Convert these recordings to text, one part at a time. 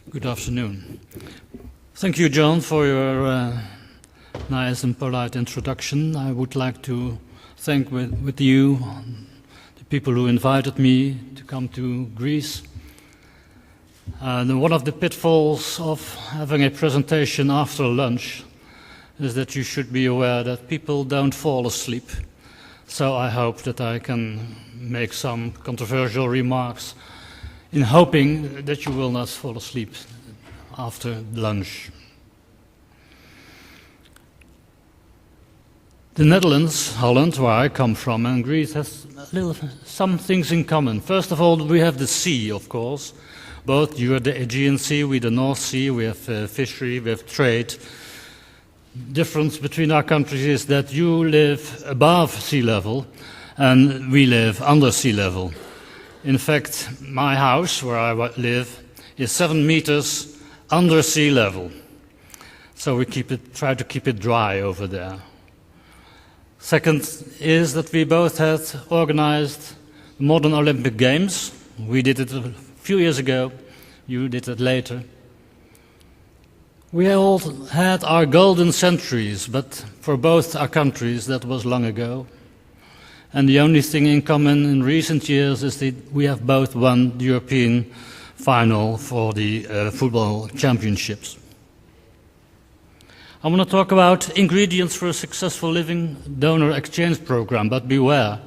Good afternoon. Thank you, John, for your nice and polite introduction. I would like to thank with you the people who invited me to come to Greece. One of the pitfalls of having a presentation after lunch is that you should be aware that people don't fall asleep. So I hope that I can make some controversial remarks in hoping that you will not fall asleep after lunch. The Netherlands, Holland, where I come from, and Greece has some things in common. First of all, we have the sea, of course. Both you are the Aegean Sea, we the North Sea, we have fishery, we have trade. Difference between our countries is that you live above sea level and we live under sea level. In fact, my house, where I live, is 7 meters under sea level. So we try to keep it dry over there. Second is that we both had organized modern Olympic Games. We did it a few years ago. You did it later. We all had our golden centuries, but for both our countries that was long ago. And the only thing in common in recent years is that we have both won the European final for the football championships. I want to talk about ingredients for a successful living donor exchange program, but beware.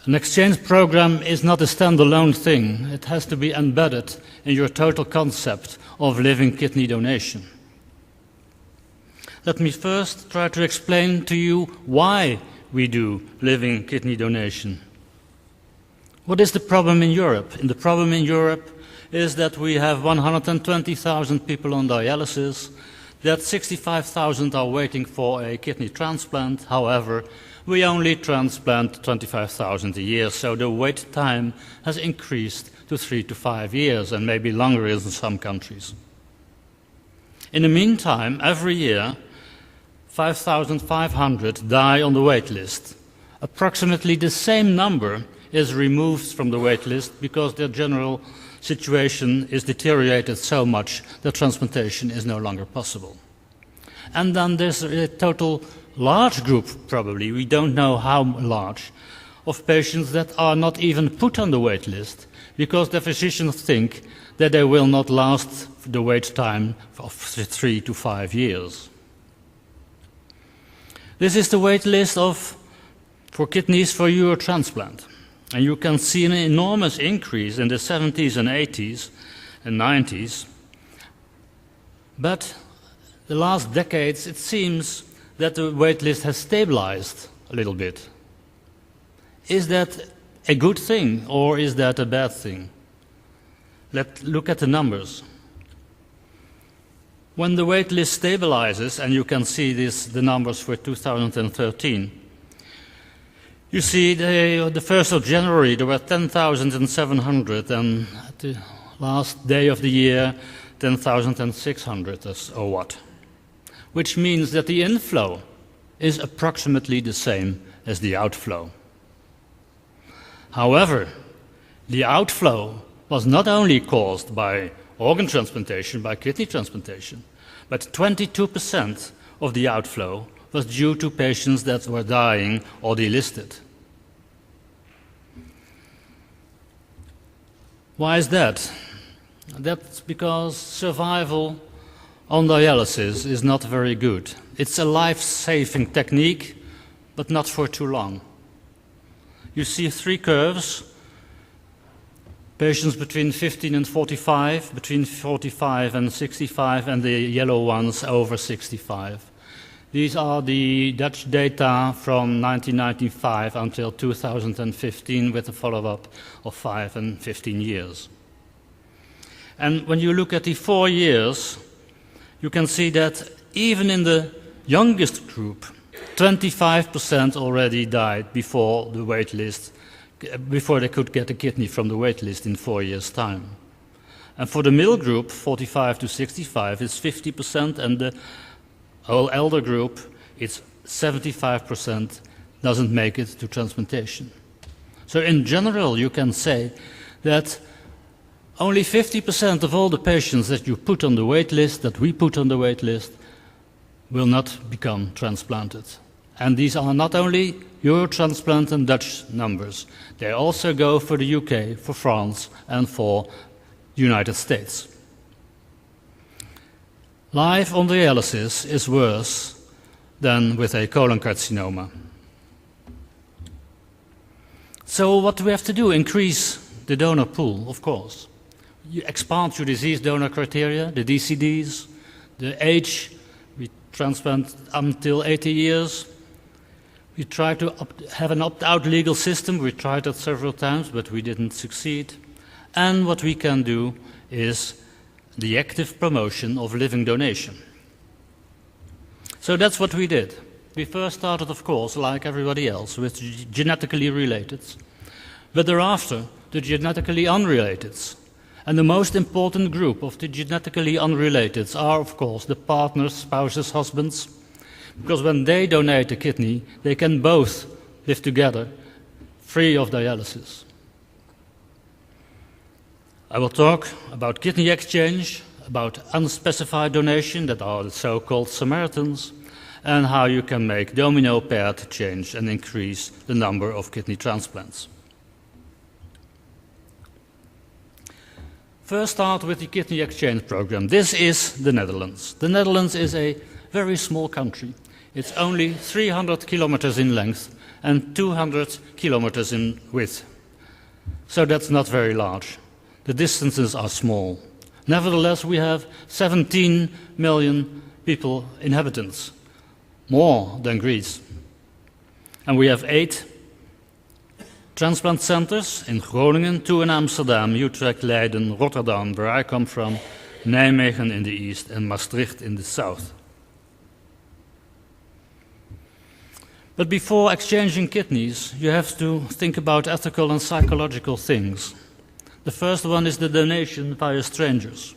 An exchange program is not a standalone thing. It has to be embedded in your total concept of living kidney donation. Let me first try to explain to you why we do living kidney donation. What is the problem in Europe? The problem in Europe is that we have 120,000 people on dialysis, that 65,000 are waiting for a kidney transplant. However, we only transplant 25,000 a year, so the wait time has increased to 3 to 5 years, and maybe longer in some countries. In the meantime, every year, 5,500 die on the wait list. Approximately the same number is removed from the wait list because their general situation is deteriorated so much that transplantation is no longer possible. And then there's a total large group, probably, we don't know how large, of patients that are not even put on the wait list because the physicians think that they will not last the wait time of 3 to 5 years. This is the wait list for kidneys for Eurotransplant. And you can see an enormous increase in the 70s and 80s and 90s. But the last decades, it seems that the wait list has stabilized a little bit. Is that a good thing or is that a bad thing? Let's look at the numbers. When the wait list stabilizes, and you can see the numbers for 2013, you see the 1st of January there were 10,700, and at the last day of the year 10,600 or what. Which means that the inflow is approximately the same as the outflow. However, the outflow was not only caused by organ transplantation, by kidney transplantation, but 22% of the outflow was due to patients that were dying or delisted. Why is that? That's because survival on dialysis is not very good. It's a life-saving technique, but not for too long. You see 3 curves. Patients between 15 and 45, between 45 and 65, and the yellow ones over 65. These are the Dutch data from 1995 until 2015 with a follow-up of 5 and 15 years. And when you look at the 4 years, you can see that even in the youngest group, 25% already died before the wait list, before they could get a kidney from the wait list in 4 years' time. And for the middle group, 45 to 65, it's 50%, and the whole elder group, it's 75% doesn't make it to transplantation. So in general, you can say that only 50% of all the patients that you put on the wait list, that we put on the wait list, will not become transplanted. And these are not only Eurotransplant and Dutch numbers. They also go for the UK, for France, and for the United States. Life on dialysis is worse than with a colon carcinoma. So what do we have to do? Increase the donor pool, of course. You expand your disease donor criteria, the DCDs, the age, we transplant until 80 years. We try to have an opt-out legal system. We tried that several times, but we didn't succeed. And what we can do is the active promotion of living donation. So that's what we did. We first started, of course, like everybody else, with genetically related, but thereafter, the genetically unrelated. And the most important group of the genetically unrelated are, of course, the partners, spouses, husbands, because when they donate a kidney, they can both live together, free of dialysis. I will talk about kidney exchange, about unspecified donation, that are the so-called Samaritans, and how you can make domino paired change and increase the number of kidney transplants. First start with the kidney exchange program. This is the Netherlands. The Netherlands is a very small country. It's only 300 kilometers in length and 200 kilometers in width. So that's not very large. The distances are small. Nevertheless, we have 17 million people, inhabitants, more than Greece. And we have 8 transplant centers in Groningen, 2 in Amsterdam, Utrecht, Leiden, Rotterdam, where I come from, Nijmegen in the east, and Maastricht in the south. But before exchanging kidneys, you have to think about ethical and psychological things. The first one is the donation via strangers.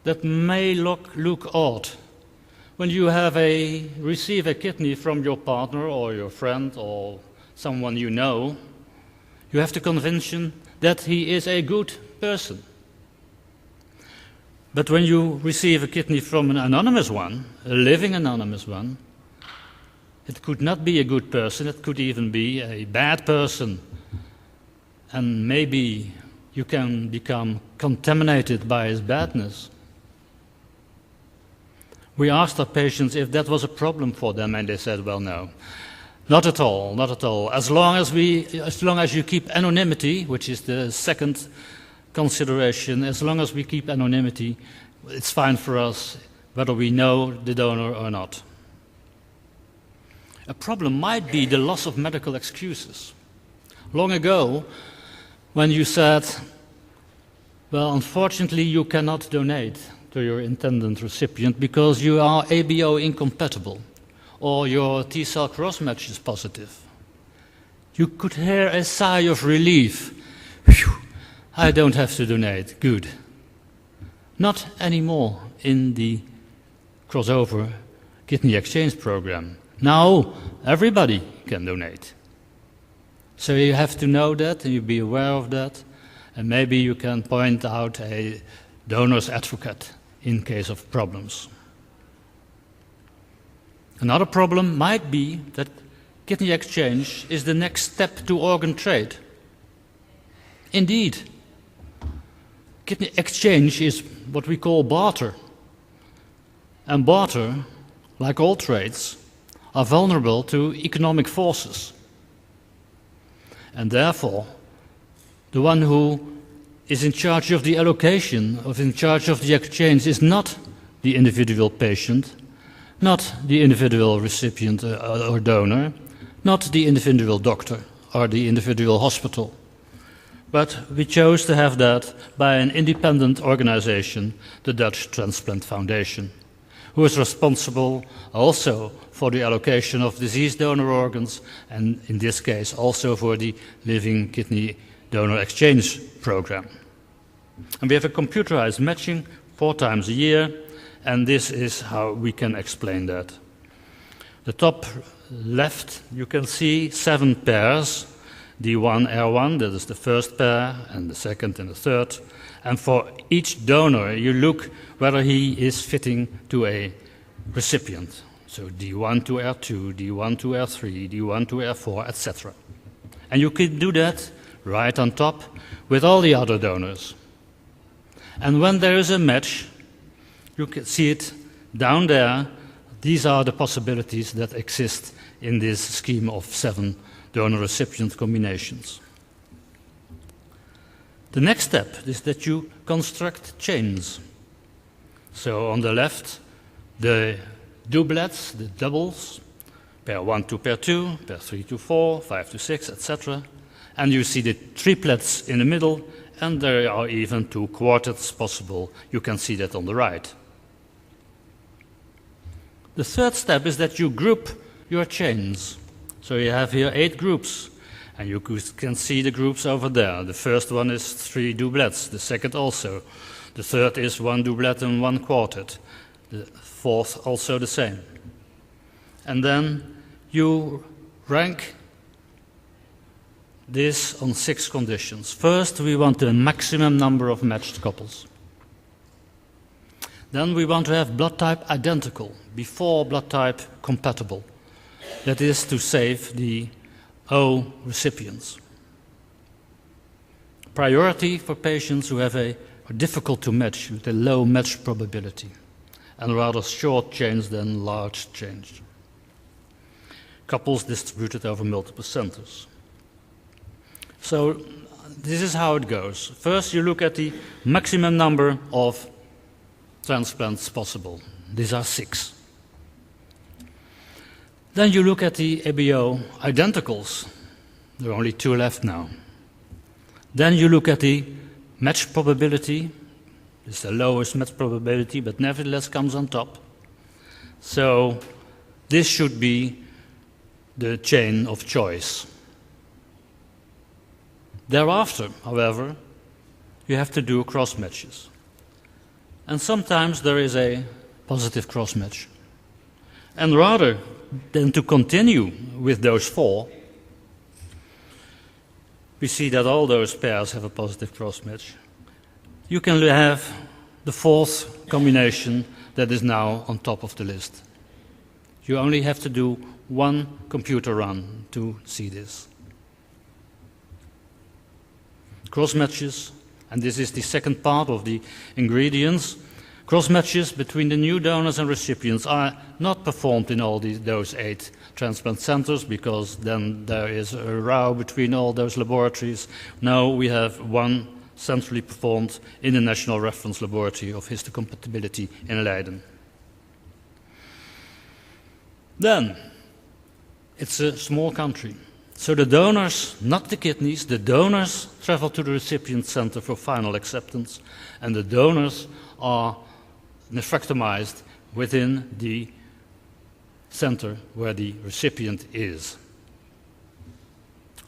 That may look odd. When you receive a kidney from your partner or your friend or someone you know, you have to convince him that he is a good person. But when you receive a kidney from an anonymous one, a living anonymous one, it could not be a good person, it could even be a bad person. And maybe you can become contaminated by his badness. We asked our patients if that was a problem for them, and they said, well, no. Not at all, not at all. As long as you keep anonymity, which is the second consideration, as long as we keep anonymity, it's fine for us whether we know the donor or not. A problem might be the loss of medical excuses. Long ago, when you said, well, unfortunately, you cannot donate to your intended recipient because you are ABO incompatible or your T-cell cross-match is positive. You could hear a sigh of relief. Phew, I don't have to donate. Good. Not anymore in the crossover kidney exchange program. Now, everybody can donate. So you have to know that and you be aware of that. And maybe you can point out a donor's advocate in case of problems. Another problem might be that kidney exchange is the next step to organ trade. Indeed, kidney exchange is what we call barter. And barter, like all trades, are vulnerable to economic forces. And therefore, the one who is in charge of the allocation, in charge of the exchange, is not the individual patient, not the individual recipient or donor, not the individual doctor or the individual hospital. But we chose to have that by an independent organization, the Dutch Transplant Foundation, who is responsible also for the allocation of deceased donor organs, and in this case also for the living kidney donor exchange program. And we have a computerized matching 4 times a year, and this is how we can explain that. The top left, you can see 7 pairs, D1R1, that is the first pair, and the second and the third. And for each donor, you look whether he is fitting to a recipient. So D1 to R2, D1 to R3, D1 to R4, etc. And you can do that right on top with all the other donors. And when there is a match, you can see it down there. These are the possibilities that exist in this scheme of 7 donor-recipient combinations. The next step is that you construct chains. So on the left, the doublets, the doubles, pair 1 to pair 2, pair 3 to 4, 5 to 6, etc. And you see the triplets in the middle, and there are even 2 quartets possible. You can see that on the right. The third step is that you group your chains. So you have here 8 groups, and you can see the groups over there. The first one is 3 doublets, the second also. The third is 1 doublet and 1 quartet. The fourth also the same. And then you rank this on 6 conditions. First, we want the maximum number of matched couples. Then we want to have blood type identical, before blood type compatible. That is to save the O recipients. Priority for patients who have are difficult to match, with a low match probability, and rather short chains than large chains. Couples distributed over multiple centers. So this is how it goes. First, you look at the maximum number of transplants possible. These are 6. Then you look at the ABO identicals. There are only 2 left now. Then you look at the match probability. It's the lowest match probability, but nevertheless comes on top. So this should be the chain of choice. Thereafter, however, you have to do cross matches. And sometimes there is a positive cross match. And rather than to continue with those 4, we see that all those pairs have a positive cross match. You can have the 4th combination that is now on top of the list. You only have to do 1 computer run to see this. Cross matches, and this is the second part of the ingredients. Cross matches between the new donors and recipients are not performed in all those 8 transplant centers, because then there is a row between all those laboratories. Now we have 1 centrally performed in the National Reference Laboratory of Histocompatibility in Leiden. Then, it's a small country. So the donors, not the kidneys, the donors travel to the recipient center for final acceptance, and the donors are nephrectomized within the center where the recipient is.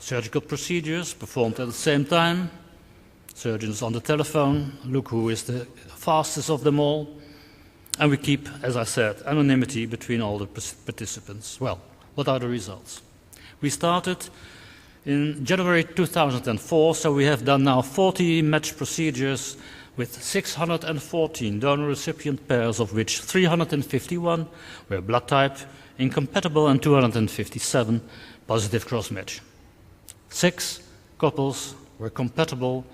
Surgical procedures performed at the same time. Surgeons on the telephone, look who is the fastest of them all. And we keep, as I said, anonymity between all the participants. Well, what are the results? We started in January 2004, so we have done now 40 match procedures with 614 donor-recipient pairs, of which 351 were blood type incompatible and 257 positive cross-match. 6 couples were compatible,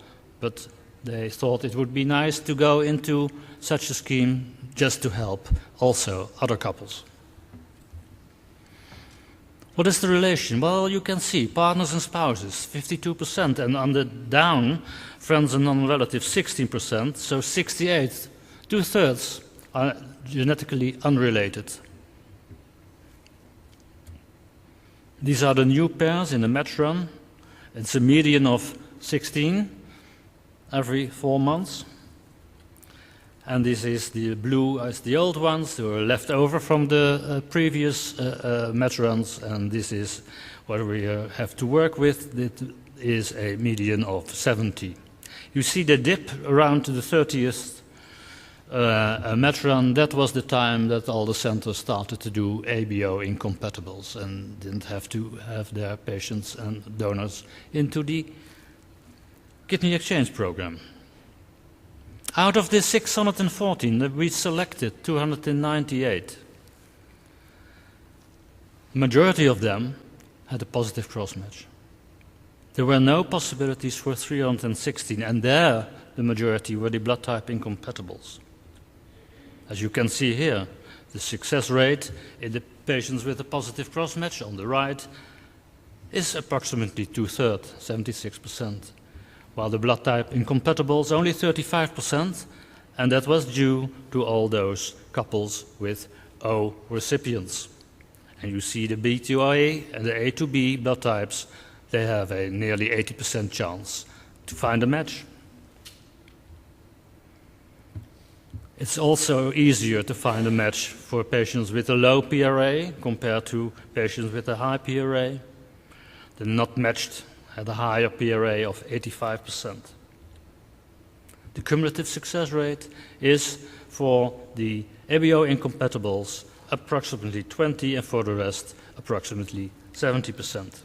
but they thought it would be nice to go into such a scheme just to help also other couples. What is the relation? Well, you can see partners and spouses, 52%, and on the down, friends and non-relatives, 16%, so 68, 2/3 are genetically unrelated. These are the new pairs in the match run. It's a median of 16 every 4 months. And this is the blue as the old ones who are left over from the previous match runs, and this is what we have to work with. It is a median of 70. You see the dip around to the 30th a match run, that was the time that all the centers started to do ABO incompatibles and didn't have to have their patients and donors into the kidney exchange program. Out of the 614, we selected 298. Majority of them had a positive cross-match. There were no possibilities for 316, and there the majority were the blood type incompatibles. As you can see here, the success rate in the patients with a positive cross-match on the right is approximately 2/3, 76%, while the blood type incompatibles only 35%, and that was due to all those couples with O recipients. And you see the B to A and the A to B blood types, they have a nearly 80% chance to find a match. It's also easier to find a match for patients with a low PRA compared to patients with a high PRA. The not matched had a higher PRA of 85%. The cumulative success rate is for the ABO incompatibles approximately 20%, and for the rest approximately 70%.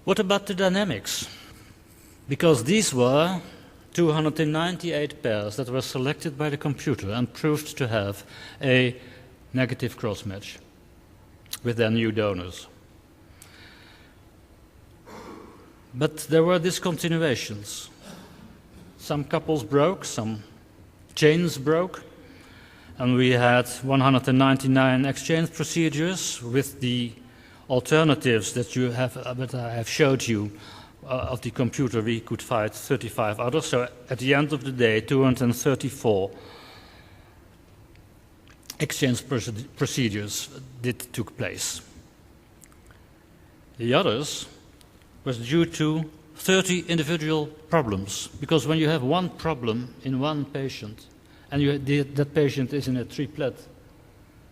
What about the dynamics? Because these were 298 pairs that were selected by the computer and proved to have a negative cross-match with their new donors. But there were discontinuations. Some couples broke, some chains broke, and we had 199 exchange procedures with the alternatives that I have showed you of the computer. We could find 35 others. So at the end of the day, 234 exchange procedures took place. The others was due to 30 individual problems, because when you have one problem in one patient and that patient is in a triplet,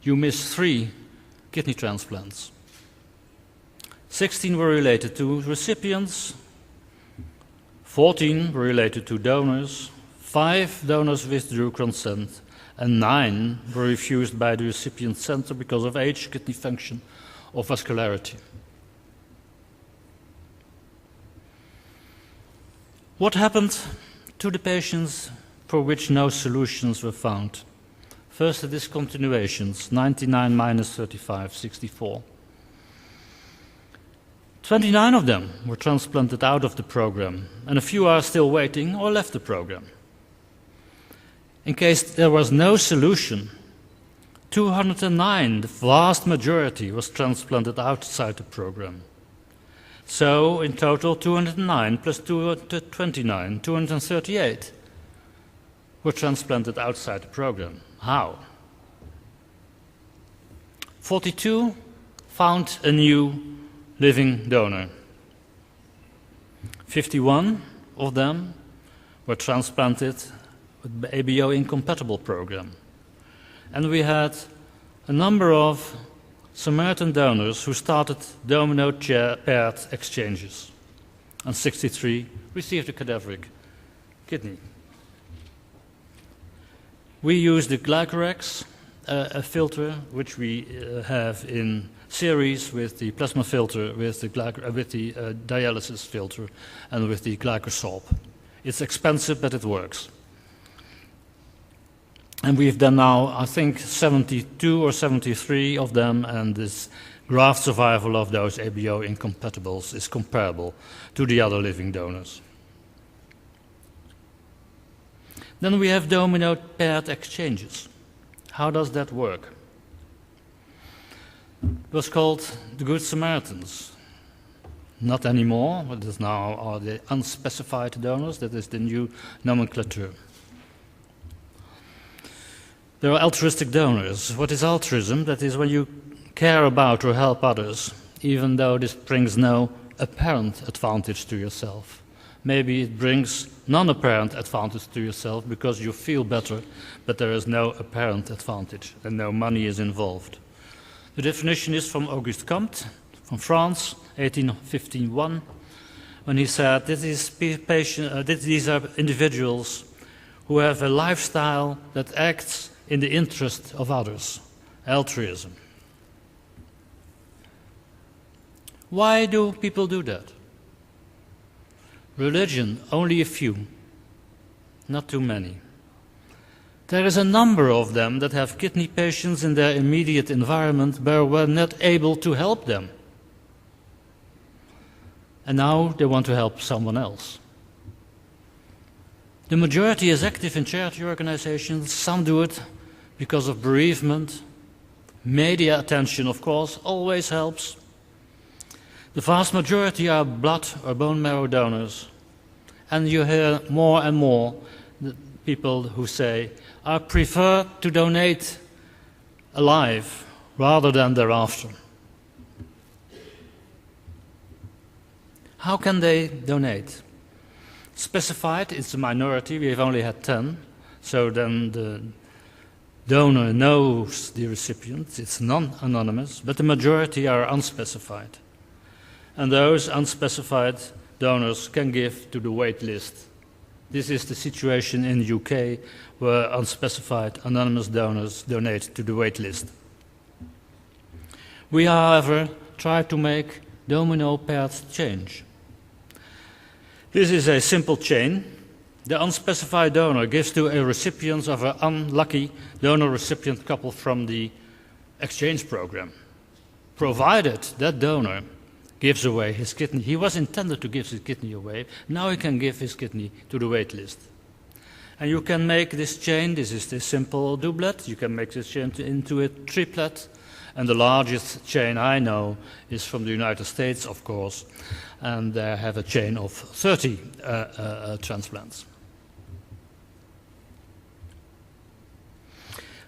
you miss 3 kidney transplants. 16 were related to recipients, 14 were related to donors, 5 donors withdrew consent, and 9 were refused by the recipient center because of age, kidney function, or vascularity. What happened to the patients for which no solutions were found? First, the discontinuations, 99 minus 35, 64. 29 of them were transplanted out of the program, and a few are still waiting or left the program. In case there was no solution, 209, the vast majority, was transplanted outside the program. So, in total, 209 plus 229, 238 were transplanted outside the program. How? 42 found a new living donor. 51 of them were transplanted with the ABO incompatible program. And we had a number of Samaritan donors who started domino paired exchanges, and 63 received a cadaveric kidney. We used the Glycorex, a filter which we have in series with the plasma filter, with the dialysis filter, and with the Glycosorb. It's expensive, but it works. And we've done now, I think, 72 or 73 of them, and this graft survival of those ABO incompatibles is comparable to the other living donors. Then we have domino paired exchanges. How does that work? It was called the Good Samaritans. Not anymore, but it now are the unspecified donors. That is the new nomenclature. There are altruistic donors. What is altruism? That is when you care about or help others, even though this brings no apparent advantage to yourself. Maybe it brings non-apparent advantage to yourself because you feel better, but there is no apparent advantage and no money is involved. The definition is from Auguste Comte, from France, 1851, when he said that these are individuals who have a lifestyle that acts in the interest of others, altruism. Why do people do that? Religion, only a few, not too many. There is a number of them that have kidney patients in their immediate environment but were not able to help them. And now they want to help someone else. The majority is active in charity organizations. Some do it because of bereavement. Media attention, of course, always helps. The vast majority are blood or bone marrow donors. And you hear more and more the people who say, I prefer to donate alive rather than thereafter. How can they donate? Specified, it's a minority, we've only had 10, so then the donor knows the recipient, it's non-anonymous, but the majority are unspecified. And those unspecified donors can give to the wait list. This is the situation in the UK where unspecified anonymous donors donate to the wait list. We, however, try to make domino paths change. This is a simple chain. The unspecified donor gives to a recipient of an unlucky donor-recipient couple from the exchange program, provided that donor gives away his kidney. He was intended to give his kidney away. Now he can give his kidney to the wait list. And you can make this chain, this is the simple doublet, you can make this chain into a triplet. And the largest chain I know is from the United States, of course, and they have a chain of 30 transplants.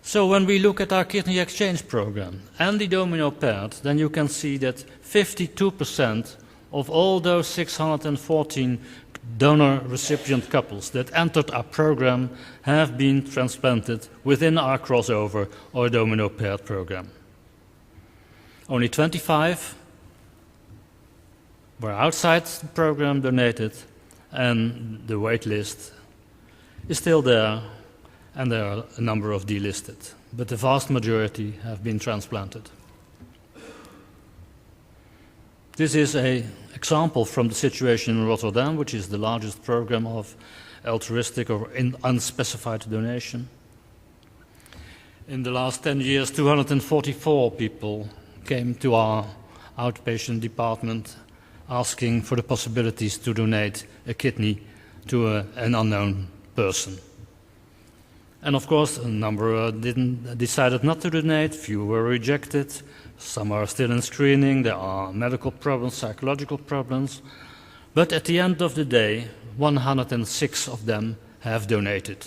So when we look at our kidney exchange program and the domino path, then you can see that 52% of all those 614 donor-recipient couples that entered our program have been transplanted within our crossover or domino path program. Only 25 were outside the program donated, and the wait list is still there, and there are a number of delisted. But the vast majority have been transplanted. This is an example from the situation in Rotterdam, which is the largest program of altruistic or unspecified donation. In the last 10 years, 244 people came to our outpatient department asking for the possibilities to donate a kidney to an unknown person. And of course, a number decided not to donate, few were rejected, some are still in screening, there are medical problems, psychological problems. But at the end of the day, 106 of them have donated.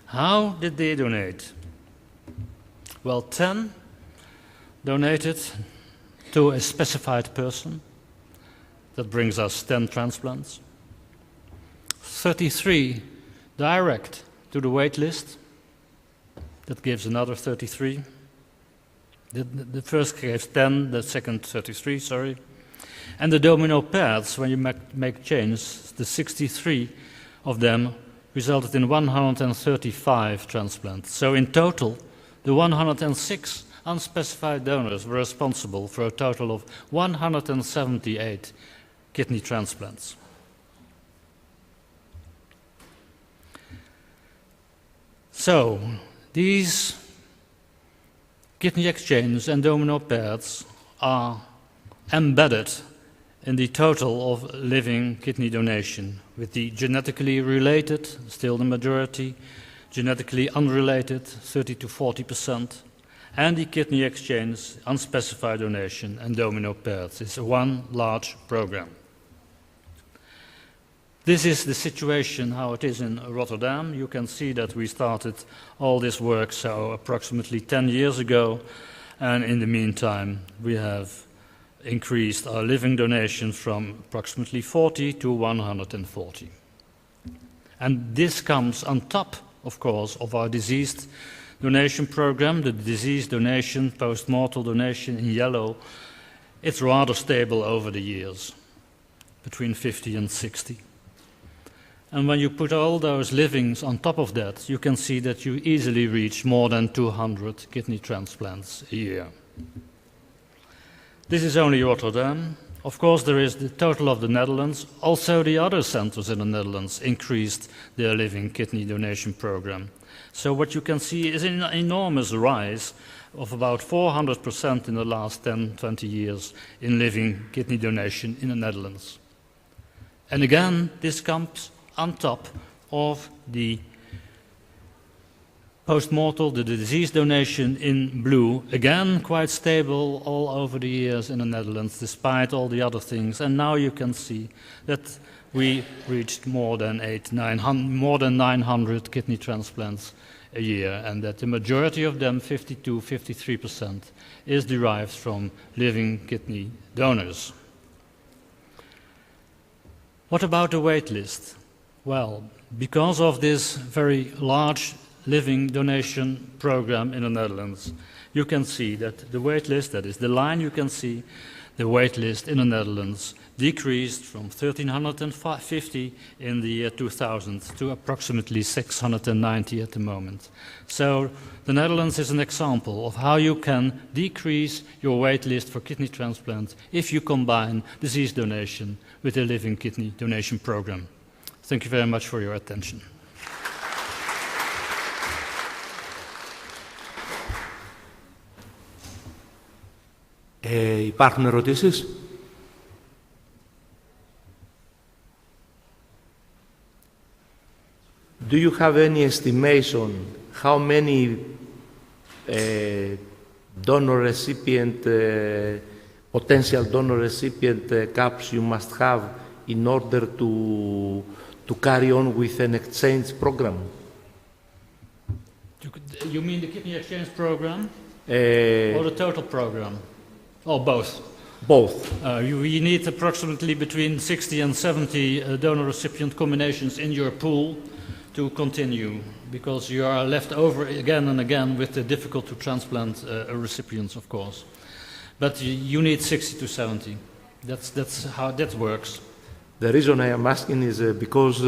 How did they donate? Well, 10 donated to a specified person. That brings us 10 transplants. 33 direct to the wait list. That gives another 33. The first gave 10, the second 33, sorry. And the domino paths, when you make changes, the 63 of them resulted in 135 transplants. So in total, the 106 unspecified donors were responsible for a total of 178 kidney transplants. So, these kidney exchanges and domino paths are embedded in the total of living kidney donation, with the genetically related, still the majority, genetically unrelated, 30 to 40%, and the kidney exchange, unspecified donation, and domino paths. It's one large program. This is the situation, how it is in Rotterdam. You can see that we started all this work so approximately 10 years ago, and in the meantime we have increased our living donation from approximately 40 to 140. And this comes on top, of course, of our diseased donation program, the disease donation, post-mortal donation in yellow. It's rather stable over the years. between 50 and 60. And when you put all those livings on top of that, you can see that you easily reach more than 200 kidney transplants a year. This is only Rotterdam. Of course, there is the total of the Netherlands. Also, the other centers in the Netherlands increased their living kidney donation program. So what you can see is an enormous rise of about 400% in the last 10, 20 years in living kidney donation in the Netherlands. And again, this comes on top of the post-mortal, the disease donation in blue, again quite stable all over the years in the Netherlands, despite all the other things. And now you can see that we reached more than 900 kidney transplants a year, and that the majority of them, 52, 53%, is derived from living kidney donors. What about the wait list? Well, because of this very large living donation program in the Netherlands, you can see that the wait list, that is the line you can see, the wait list in the Netherlands decreased from 1,350 in the year 2000 to approximately 690 at the moment. So the Netherlands is an example of how you can decrease your wait list for kidney transplant if you combine disease donation with a living kidney donation program. Thank you very much for your attention. Υπάρχουν ερωτήσεις? Do you have any estimation how many donor-recipient, potential donor-recipient cups you must have in order to carry on with an exchange program? You mean the kidney exchange program or the total program? Or both? Both. You need approximately between 60 and 70 donor-recipient combinations in your pool to continue, because you are left over again and again with the difficult to transplant recipients, of course. But you need 60 to 70. That's how that works. The reason I am asking is because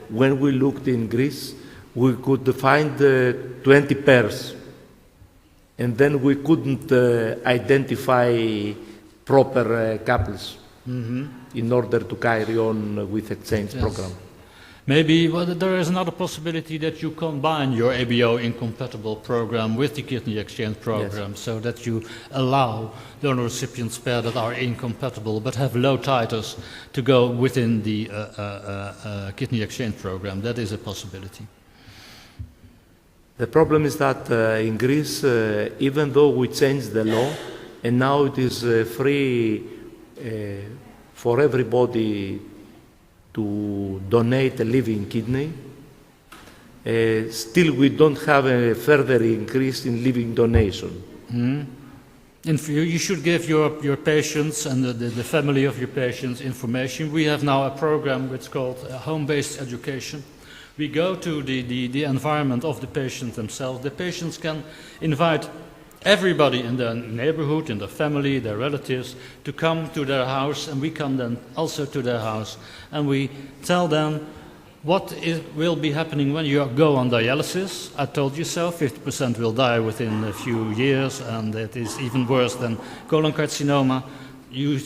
when we looked in Greece, we could find 20 pairs. And then we couldn't identify proper couples in order to carry on with exchange program. Maybe there is another possibility that you combine your ABO incompatible program with the kidney exchange program, so that you allow donor recipients pair that are incompatible but have low titers to go within the kidney exchange program. That is a possibility. The problem is that in Greece, even though we changed the law, and now it is free for everybody to donate a living kidney, still we don't have a further increase in living donation. You should give your patients and the family of your patients information. We have now a program which is called home-based education. We go to the environment of the patient themselves. The patients can invite everybody in their neighborhood, in their family, their relatives, to come to their house, and we come then also to their house. And we tell them what will be happening when you go on dialysis. I told you so, 50% will die within a few years, and it is even worse than colon carcinoma.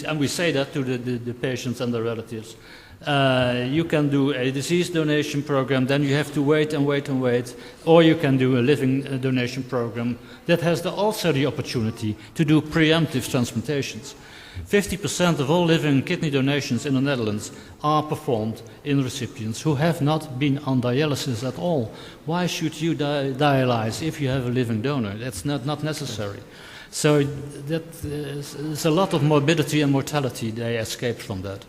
And we say that to the patients and the relatives. You can do a disease donation program, then you have to wait and wait and wait, or you can do a living donation program that has also the opportunity to do preemptive transplantations. 50% of all living kidney donations in the Netherlands are performed in recipients who have not been on dialysis at all. Why should you dialyze if you have a living donor? That's not necessary. So there's a lot of morbidity and mortality they escape from that.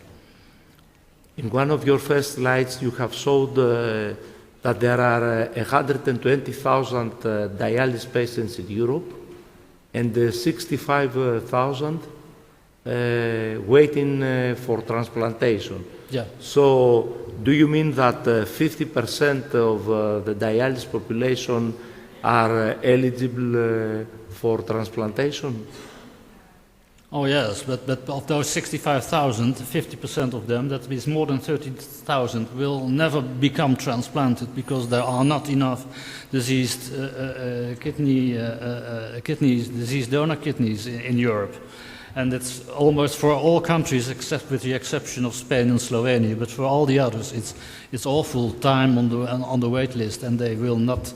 In one of your first slides, you have showed that there are 120,000 dialysis patients in Europe and 65,000 waiting for transplantation. Yeah. So, do you mean that 50% of the dialysis population are eligible for transplantation? Oh yes, but of those 65,000, 50% of them, that is more than 30,000, will never become transplanted because there are not enough diseased diseased donor kidneys in Europe. And it's almost for all countries, except with the exception of Spain and Slovenia. But for all the others, it's awful time on the wait list, and they will not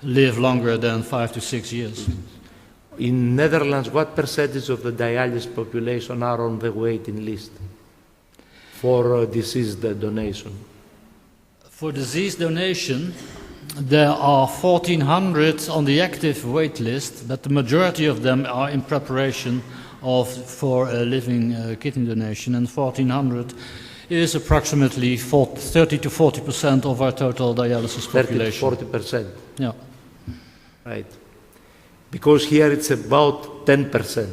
live longer than 5 to 6 years. In Netherlands, what percentage of the dialysis population are on the waiting list for disease donation? For disease donation, there are 1,400 on the active wait list, but the majority of them are in preparation for living kidney donation, and 1,400 is approximately 30 to 40% of our total dialysis population. 30 to 40%? Yeah. Right. Because here it's about 10%.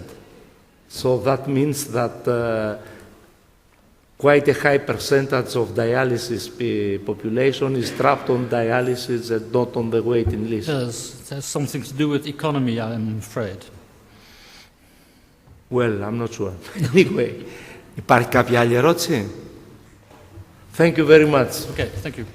So that means that quite a high percentage of dialysis population is trapped on dialysis and not on the waiting list. It has something to do with economy, I'm afraid. Well, I'm not sure. Anyway. Υπάρχει κάποια άλλη ερώτηση? Thank you very much. Okay, thank you.